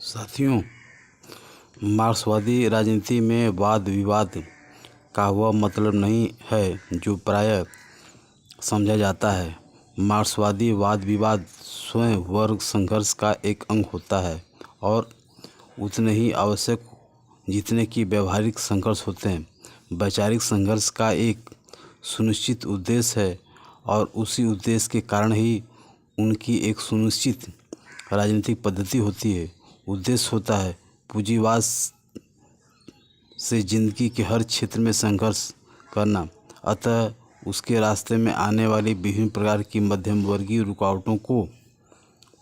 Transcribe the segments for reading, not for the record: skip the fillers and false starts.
साथियों, मार्क्सवादी राजनीति में वाद विवाद का वह मतलब नहीं है जो प्रायः समझा जाता है। मार्क्सवादी वाद विवाद स्वयं वर्ग संघर्ष का एक अंग होता है और उतने ही आवश्यक जितने कि व्यावहारिक संघर्ष होते हैं। वैचारिक संघर्ष का एक सुनिश्चित उद्देश्य है और उसी उद्देश्य के कारण ही उनकी एक सुनिश्चित राजनीतिक पद्धति होती है। उद्देश्य होता है पूंजीवाद से जिंदगी के हर क्षेत्र में संघर्ष करना, अतः उसके रास्ते में आने वाली विभिन्न प्रकार की मध्यम वर्गीय रुकावटों को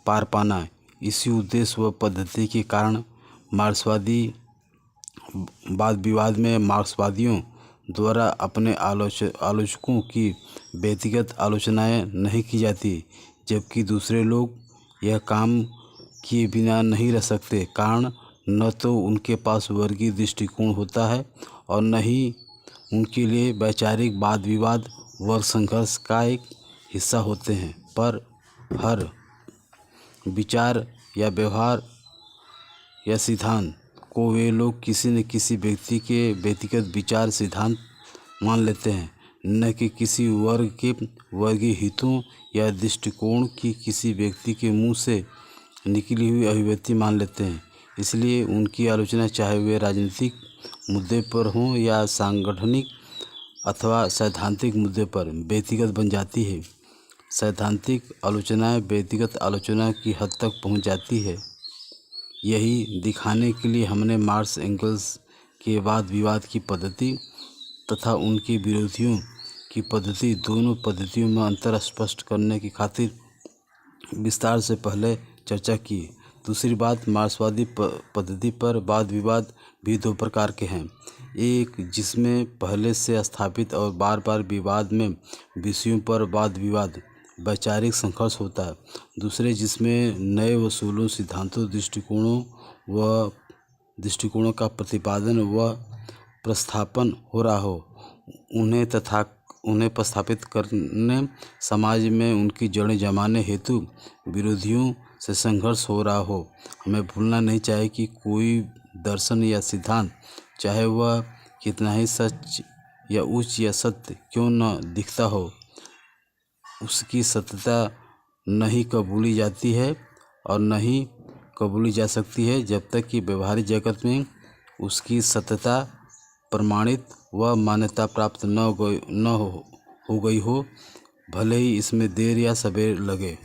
पार पाना। इसी उद्देश्य व पद्धति के कारण मार्क्सवादी वाद विवाद में मार्क्सवादियों द्वारा अपने आलोचकों की व्यक्तिगत आलोचनाएं नहीं की जाती, जबकि दूसरे लोग यह काम किए बिना नहीं रह सकते। कारण न तो उनके पास वर्गीय दृष्टिकोण होता है और न ही उनके लिए वैचारिक वाद विवाद वर्ग संघर्ष का एक हिस्सा होते हैं। पर हर विचार या व्यवहार या सिद्धांत को वे लोग किसी न किसी व्यक्ति के व्यक्तिगत विचार सिद्धांत मान लेते हैं, न कि किसी वर्ग के वर्गीय हितों या दृष्टिकोण की किसी व्यक्ति के मुंह से निकली हुई अभिव्यक्ति मान लेते हैं। इसलिए उनकी आलोचना चाहे वे राजनीतिक मुद्दे पर हों या सांगठनिक अथवा सैद्धांतिक मुद्दे पर व्यक्तिगत बन जाती है। सैद्धांतिक आलोचनाएं व्यक्तिगत आलोचना की हद तक पहुंच जाती है। यही दिखाने के लिए हमने मार्क्स एंगल्स के वाद विवाद की पद्धति तथा उनके विरोधियों की पद्धति, दोनों पद्धतियों में अंतर स्पष्ट करने की खातिर विस्तार से पहले चर्चा की। दूसरी बात, मार्क्सवादी पद्धति पर वाद विवाद भी दो प्रकार के हैं। एक जिसमें पहले से स्थापित और बार बार विवाद में विषयों पर वाद विवाद वैचारिक संघर्ष होता है। दूसरे जिसमें नए वसूलों सिद्धांतों दृष्टिकोणों का प्रतिपादन व प्रस्थापन हो रहा हो, उन्हें प्रस्थापित करने समाज में उनकी जड़ें जमाने हेतु विरोधियों से संघर्ष हो रहा हो। हमें भूलना नहीं चाहिए कि कोई दर्शन या सिद्धांत, चाहे वह कितना ही सच या उच्च या सत्य क्यों न दिखता हो, उसकी सत्यता नहीं कबूली जाती है और न ही कबूली जा सकती है जब तक कि व्यवहारिक जगत में उसकी सत्यता प्रमाणित व मान्यता प्राप्त न हो गई हो, भले ही इसमें देर या सवेर लगे।